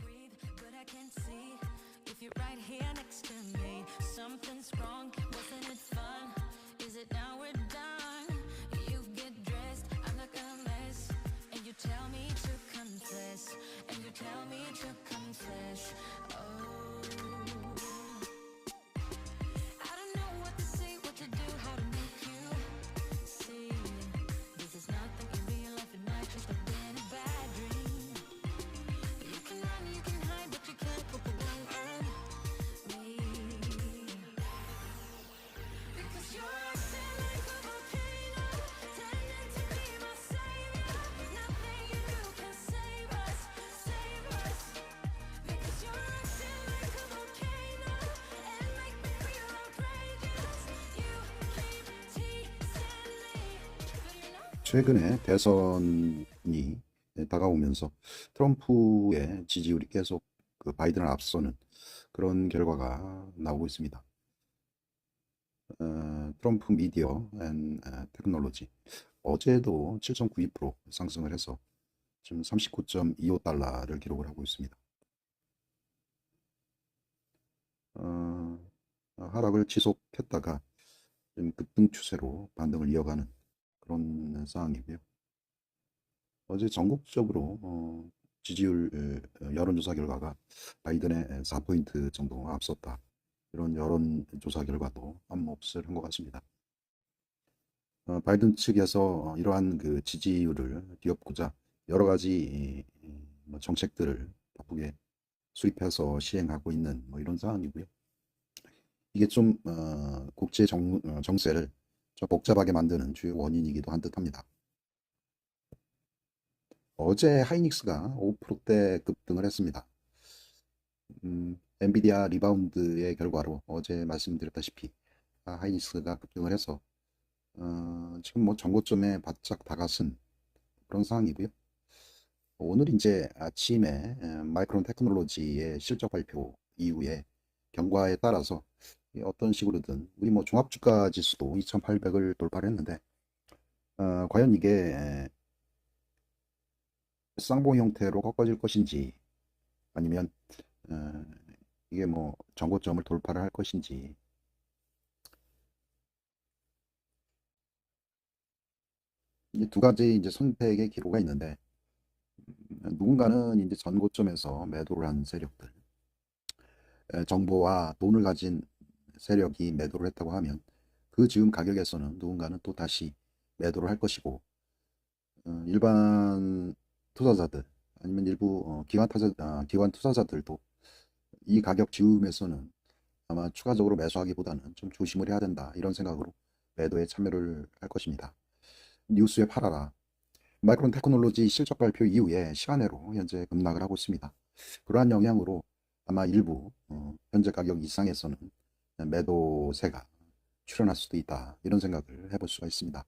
breathe, but I can't see if you're right here next to me. Something's wrong, wasn't it fun? Is it now we're done? You get dressed, I look a mess, and you tell me to confess, and you tell me to confess. Oh, I don't know what to say, what to do, how to make you see. This is nothing in real life, and not just been a bad dream. You can run, you can hide, but you can't put the one on me. Because you're acting like a volcano, tending to be my savior. Nothing you do can save us, save us. Because you're acting like a volcano and make me feel outrageous. You keep teasing me, but you're not. 최근에 대선이 다가오면서 트럼프의 지지율이 계속 그 바이든을 앞서는 그런 결과가 나오고 있습니다. 트럼프 미디어 앤 테크놀로지 어제도 7.92% 상승을 해서 지금 39.25달러를 기록을 하고 있습니다. 하락을 지속했다가 지금 급등 추세로 반등을 이어가는 그런 상황이고요. 어제 전국적으로 지지율 여론조사 결과가 바이든의 4포인트 정도 앞섰다. 이런 여론조사 결과도 한 몫을 한 것 같습니다. 바이든 측에서 이러한 그 지지율을 뒤엎고자 여러 가지 뭐 정책들을 바쁘게 수립해서 시행하고 있는 뭐 이런 상황이고요. 이게 좀 국제 정세를 좀 복잡하게 만드는 주요 원인이기도 한 듯합니다. 어제 하이닉스가 5%대 급등을 했습니다. 엔비디아 리바운드의 결과로 어제 말씀드렸다시피 하이닉스가 급등을 해서 지금 뭐 전고점에 바짝 다가선 그런 상황이고요. 오늘 이제 아침에 마이크론 테크놀로지의 실적 발표 이후에 경과에 따라서 어떤 식으로든 우리 뭐 종합주가 지수도 2800을 돌파를 했는데 과연 이게 쌍봉 형태로 꺾어질 것인지 아니면 이게 뭐 전고점을 돌파를 할 것인지 이제 두 가지 이제 선택의 기로가 있는데 누군가는 이제 전고점에서 매도를 한 세력들 정보와 돈을 가진 세력이 매도를 했다고 하면 그 지금 가격에서는 누군가는 또 다시 매도를 할 것이고 일반 투자자들 아니면 일부 기관 투자자들도 이 가격 지음에서는 아마 추가적으로 매수하기보다는 좀 조심을 해야 된다 이런 생각으로 매도에 참여를 할 것입니다. 뉴스에 팔아라. 마이크론 테크놀로지 실적 발표 이후에 시간외로 현재 급락을 하고 있습니다. 그러한 영향으로 아마 일부 현재 가격 이상에서는 매도세가 출현할 수도 있다 이런 생각을 해볼 수가 있습니다.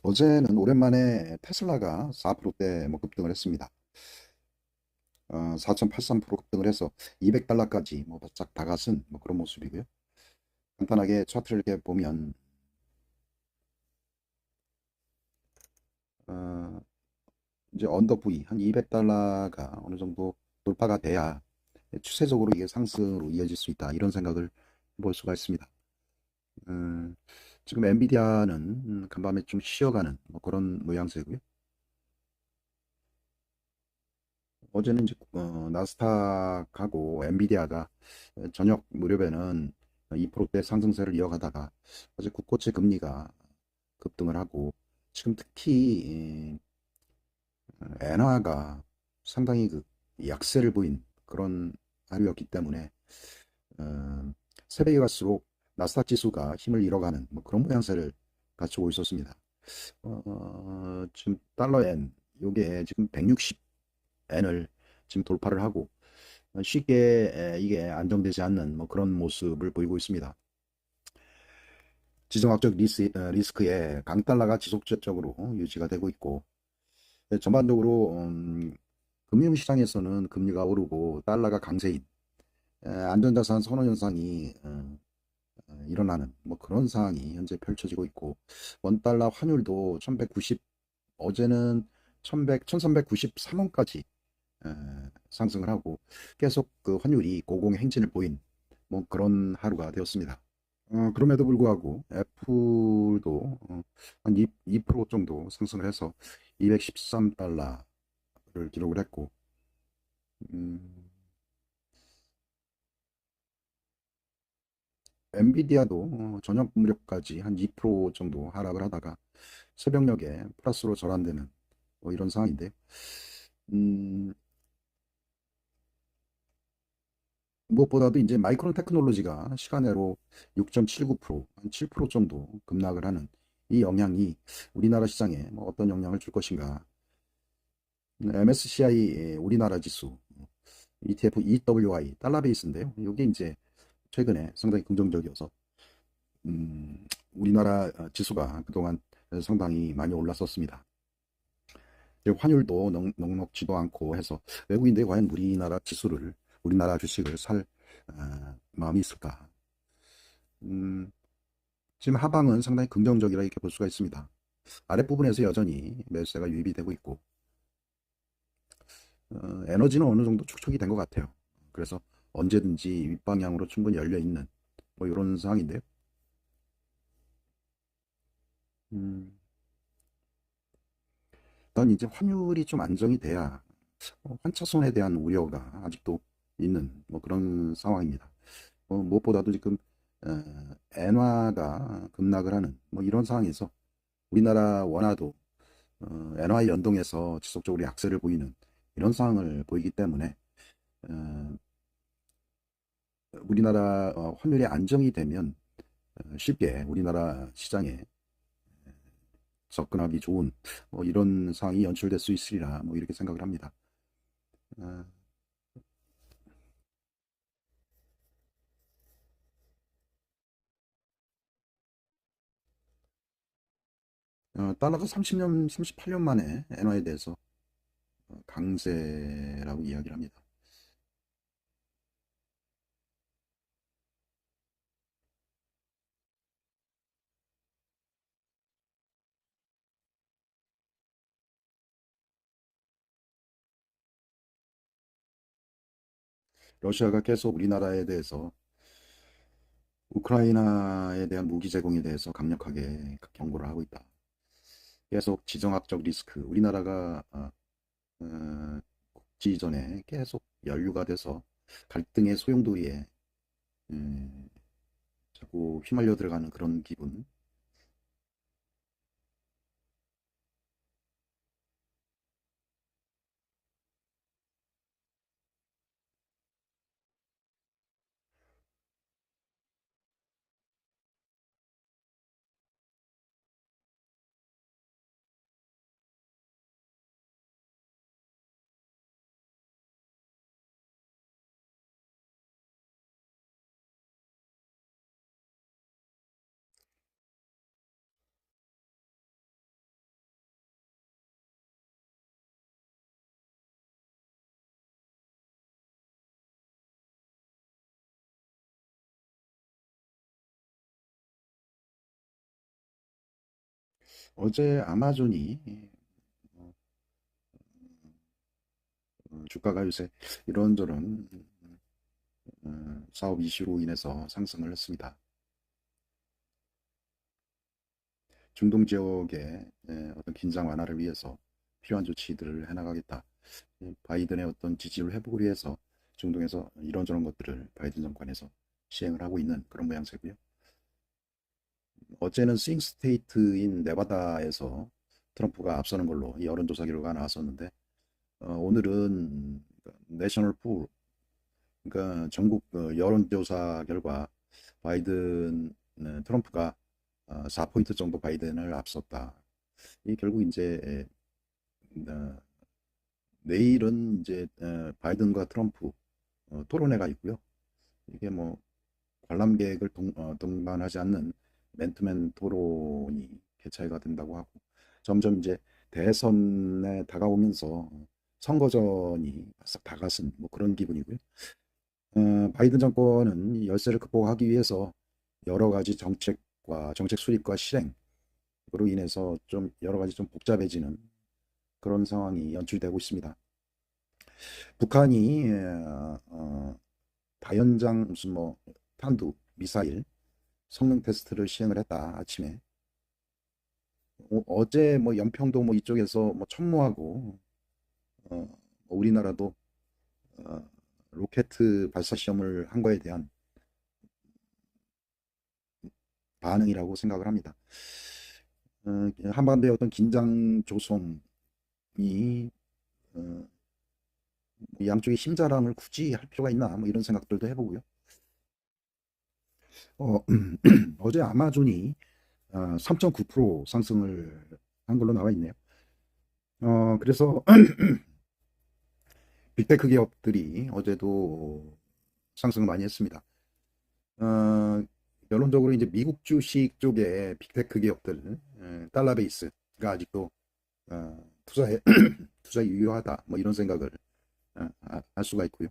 어제는 오랜만에 테슬라가 4%대 뭐 급등을 했습니다. 4.83% 급등을 해서 200달러까지 뭐 바짝 다가선 뭐 그런 모습이고요. 간단하게 차트를 이렇게 보면 이제 언더 V 한 200달러가 어느 정도 돌파가 돼야 추세적으로 이게 상승으로 이어질 수 있다 이런 생각을 볼 수가 있습니다. 지금 엔비디아는 간밤에 좀 쉬어가는 뭐 그런 모양새고요. 어제는 이제 나스닥하고 엔비디아가 저녁 무렵에는 2%대 상승세를 이어가다가 어제 국고채 금리가 급등을 하고 지금 특히 엔화가 상당히 그 약세를 보인 그런 하루였기 때문에 새벽에 갈수록 나스닥 지수가 힘을 잃어가는 뭐 그런 모양새를 갖추고 있었습니다. 지금 달러엔 요게 지금 160엔을 지금 돌파를 하고 쉽게 이게 안정되지 않는 뭐 그런 모습을 보이고 있습니다. 지정학적 리스크에 강달러가 지속적으로 유지가 되고 있고 전반적으로 금융시장에서는 금리가 오르고 달러가 강세인 안전자산 선호 현상이 일어나는 뭐 그런 상황이 현재 펼쳐지고 있고 원달러 환율도 1190 어제는 1393원까지 상승을 하고 계속 그 환율이 고공행진을 보인 뭐 그런 하루가 되었습니다. 그럼에도 불구하고 애플도 한 2% 정도 상승을 해서 213달러를 기록을 했고, 음, 엔비디아도 저녁 무렵까지 한 2% 정도 하락을 하다가 새벽녘에 플러스로 전환되는 뭐 이런 상황인데, 음, 무엇보다도 이제 마이크론 테크놀로지가 시간외로 6.79%, 한 7% 정도 급락을 하는 이 영향이 우리나라 시장에 뭐 어떤 영향을 줄 것인가. MSCI 우리나라 지수, ETF EWI 달러 베이스인데요. 이게 이제 최근에 상당히 긍정적이어서 우리나라 지수가 그동안 상당히 많이 올랐었습니다. 그리고 환율도 넉넉지도 않고 해서 외국인들이 과연 우리나라 지수를, 우리나라 주식을 살 마음이 있을까? 음, 지금 하방은 상당히 긍정적이라 이렇게 볼 수가 있습니다. 아랫부분에서 여전히 매수세가 유입이 되고 있고, 에너지는 어느 정도 축적이 된 것 같아요. 그래서 언제든지 윗방향으로 충분히 열려 있는 뭐 이런 상황인데요. 음, 일단 이제 환율이 좀 안정이 돼야 환차손에 대한 우려가 아직도 있는 뭐 그런 상황입니다. 무엇보다도 지금 엔화가 급락을 하는 뭐 이런 상황에서 우리나라 원화도 엔화 연동해서 지속적으로 약세를 보이는 이런 상황을 보이기 때문에 어, 우리나라 환율이 안정이 되면 쉽게 우리나라 시장에 접근하기 좋은 뭐 이런 상황이 연출될 수 있으리라 뭐 이렇게 생각을 합니다. 어, 달러가 30년, 38년 만에 엔화에 대해서 강세라고 이야기를 합니다. 러시아가 계속 우리나라에 대해서 우크라이나에 대한 무기 제공에 대해서 강력하게 경고를 하고 있다. 계속 지정학적 리스크, 우리나라가 국지전에 계속 연루가 돼서 갈등의 소용돌이에 음, 자꾸 휘말려 들어가는 그런 기분. 어제 아마존이 주가가 요새 이런저런 사업 이슈로 인해서 상승을 했습니다. 중동 지역의 어떤 긴장 완화를 위해서 필요한 조치들을 해나가겠다. 바이든의 어떤 지지율 회복을 위해서 중동에서 이런저런 것들을 바이든 정권에서 시행을 하고 있는 그런 모양새고요. 어제는 스윙 스테이트인 네바다에서 트럼프가 앞서는 걸로 이 여론조사 결과가 나왔었는데 오늘은 내셔널 풀, 그러니까 전국 여론조사 결과 바이든 트럼프가 4포인트 정도 바이든을 앞섰다. 이 결국 이제 어, 내일은 이제 바이든과 트럼프 토론회가 있고요. 이게 뭐 관람객을 동반하지 않는 맨투맨 토론이 개최가 된다고 하고 점점 이제 대선에 다가오면서 선거전이 싹 다가선 뭐 그런 기분이고요. 바이든 정권은 이 열세를 극복하기 위해서 여러 가지 정책 수립과 실행으로 인해서 좀 여러 가지 좀 복잡해지는 그런 상황이 연출되고 있습니다. 북한이 다연장 무슨 뭐 탄두 미사일 성능 테스트를 시행을 했다 아침에. 어제 뭐 연평도 뭐 이쪽에서 뭐 천무하고 뭐 우리나라도 어, 로켓 발사 시험을 한 거에 대한 반응이라고 생각을 합니다. 한반도의 어떤 긴장 조성이 어, 양쪽의 힘자랑을 굳이 할 필요가 있나 뭐 이런 생각들도 해보고요. 어, 어제 아마존이 3.9% 상승을 한 걸로 나와 있네요. 그래서 빅테크 기업들이 어제도 상승을 많이 했습니다. 어, 결론적으로 이제 미국 주식 쪽에 빅테크 기업들 달러 베이스가 아직도 투자에 투자에 유효하다 뭐 이런 생각을 할 수가 있고요.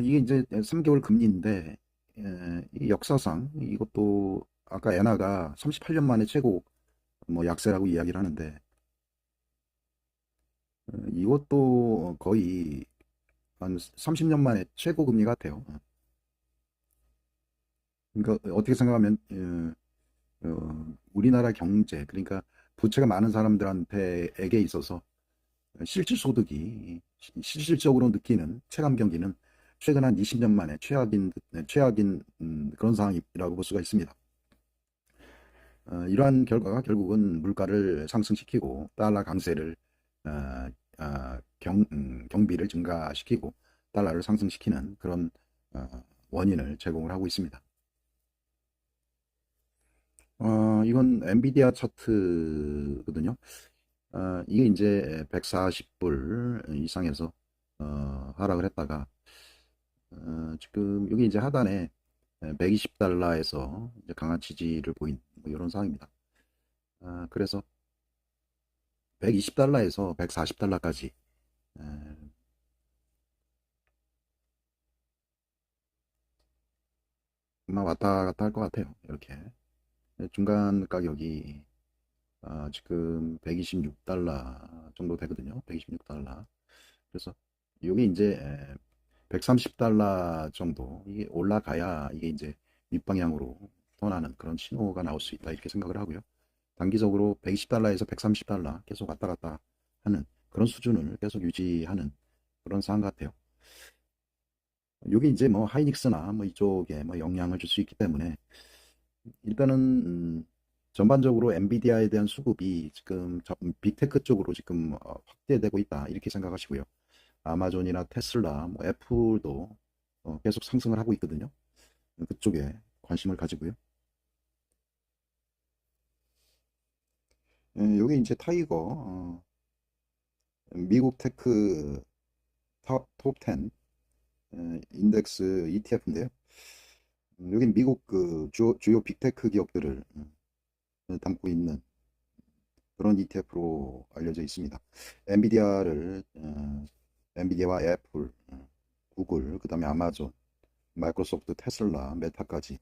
이게 이제 3개월 금리인데 이 역사상 이것도 아까 엔화가 38년 만에 최고 뭐 약세라고 이야기를 하는데 이것도 거의 한 30년 만에 최고 금리 같아요. 그러니까 어떻게 생각하면 우리나라 경제 그러니까 부채가 많은 사람들한테에게 있어서 실질 소득이 실질적으로 느끼는 체감 경기는 최근 한 20년 만에 최악인 그런 상황이라고 볼 수가 있습니다. 이러한 결과가 결국은 물가를 상승시키고 달러 강세를 어, 경비를 증가시키고 달러를 상승시키는 그런 원인을 제공을 하고 있습니다. 이건 엔비디아 차트거든요. 이게 이제 140불 이상에서 하락을 했다가 지금 여기 이제 하단에 120달러에서 이제 강한 지지를 보인 뭐 이런 상황입니다. 그래서 120달러에서 140달러까지 아마 왔다 갔다 할 것 같아요. 이렇게 중간 가격이 지금 126달러 정도 되거든요. 126달러. 그래서 이게 이제 130달러 정도 이게 올라가야 이게 이제 윗방향으로 떠나는 그런 신호가 나올 수 있다 이렇게 생각을 하고요. 단기적으로 120달러에서 130달러 계속 왔다 갔다 하는 그런 수준을 계속 유지하는 그런 상황 같아요. 이게 이제 뭐 하이닉스나 뭐 이쪽에 뭐 영향을 줄 수 있기 때문에 일단은 전반적으로 엔비디아에 대한 수급이 지금 빅테크 쪽으로 지금 확대되고 있다 이렇게 생각하시고요. 아마존이나 테슬라, 뭐 애플도 계속 상승을 하고 있거든요. 그쪽에 관심을 가지고요. 여기 이제 타이거 미국 테크 톱 10 인덱스 ETF인데요. 여긴 미국 그 주요 빅테크 기업들을 담고 있는 그런 ETF로 알려져 있습니다. 엔비디아를 엔비디아와 애플, 구글, 그다음에 아마존, 마이크로소프트, 테슬라, 메타까지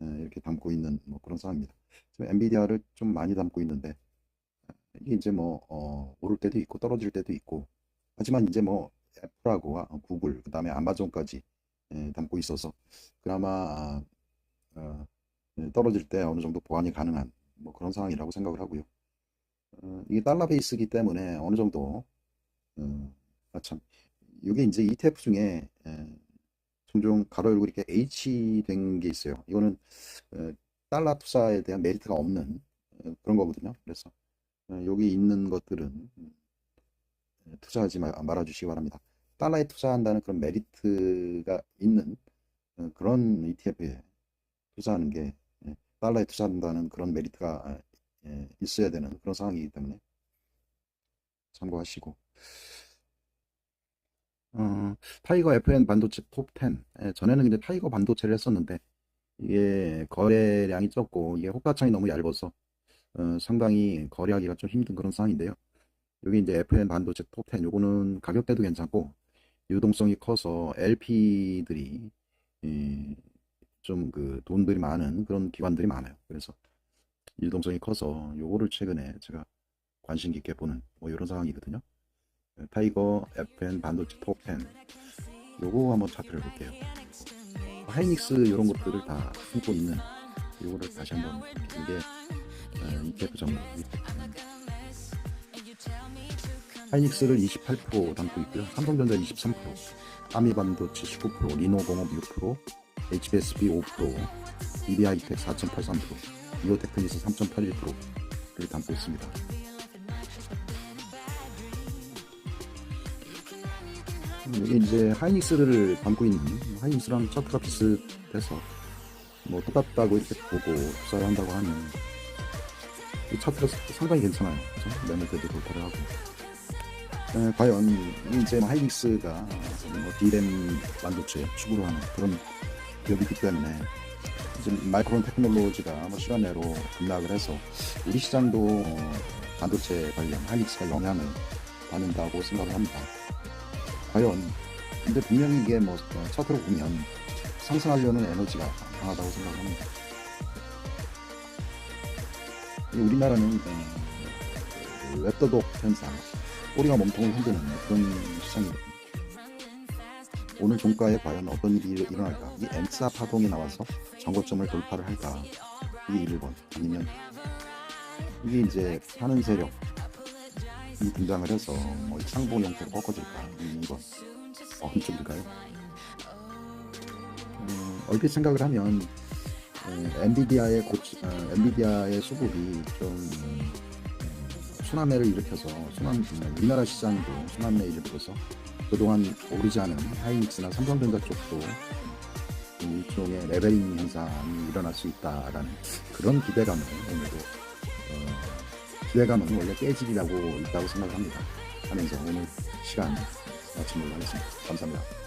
이렇게 담고 있는 뭐 그런 상황입니다. 지금 엔비디아를 좀 많이 담고 있는데 이게 이제 뭐 오를 때도 있고 떨어질 때도 있고 하지만 이제 뭐 애플하고 구글, 그다음에 아마존까지 담고 있어서 그나마 떨어질 때 어느 정도 보완이 가능한 뭐 그런 상황이라고 생각을 하고요. 이게 달러 베이스이기 때문에 어느 정도 참 이게 이제 ETF 중에 종종 가로 열고 이렇게 H 된 게 있어요. 이거는 어, 달러 투자에 대한 메리트가 없는 그런 거거든요. 그래서 여기 있는 것들은 투자하지 말아주시기 바랍니다. 달러에 투자한다는 그런 메리트가 있는 그런 ETF에 투자하는 게 달러에 투자한다는 그런 메리트가 있어야 되는 그런 상황이기 때문에 참고하시고 타이거 FN 반도체 톱 10. 전에는 이제 타이거 반도체를 했었는데 이게 거래량이 적고 이게 호가창이 너무 얇아서 상당히 거래하기가 좀 힘든 그런 상황인데요. 여기 이제 FN 반도체 톱 10. 요거는 가격대도 괜찮고 유동성이 커서 LP들이 좀 그 돈들이 많은 그런 기관들이 많아요. 그래서 유동성이 커서 요거를 최근에 제가 관심 깊게 보는 뭐 이런 상황이거든요. 타이거, FN, 반도체 톱10 요거 한번 차트를 볼게요. 하이닉스 이런 것들을 다 품고 있는 요거를 다시 한번 이게 ETF 정보. 하이닉스를 28% 담고 있고요. 삼성전자 23%, 아미반도체 19%, 리노공업 6%, HBSB 5%, EB하이텍 4.83%, 이오테크니스 3.81%를 담고 있습니다. 여기 이제 하이닉스를 담고 있는 하이닉스랑 차트가 비슷해서 뭐 똑같다고 이렇게 보고 투자를 한다고 하면 이 차트가 상당히 괜찮아요. 그렇죠? 매물대도 돌파를 하고. 과연 이제 하이닉스가 뭐 D램 반도체 추구로 하는 그런 기업이기 때문에 이제 마이크론 테크놀로지가 뭐 시간 내로 급락을 해서 우리 시장도 반도체 관련 하이닉스가 영향을 받는다고 생각을 합니다. 과연 근데 분명히 이게 뭐 차트로 보면 상승하려는 에너지가 강하다고 생각을 합니다. 우리나라는 웹더독 현상, 꼬리가 몸통을 흔드는 그런 시장이거든요. 오늘 종가에 과연 어떤 일이 일어날까? 이 엔사 파동이 나와서 정고점을 돌파를 할까? 이게 1번. 아니면 이게 이제 파는 세력이 등장을 해서 뭐 상봉 형태로 꺾어질까? 2번. 어느 쪽일까요? 얼핏 생각을 하면 엔비디아의 수급이 좀 순환매를 일으켜서 우리나라 시장도 순환매 일으켜서 그동안 오르지 않은 하이닉스나 삼성전자 쪽도 일종의 레벨링 현상이 일어날 수 있다라는 그런 기대감을 오늘도 기대감은 원래 깨질이라고 있다고 생각합니다. 하면서 오늘 시간 마치도록 하겠습니다. 감사합니다.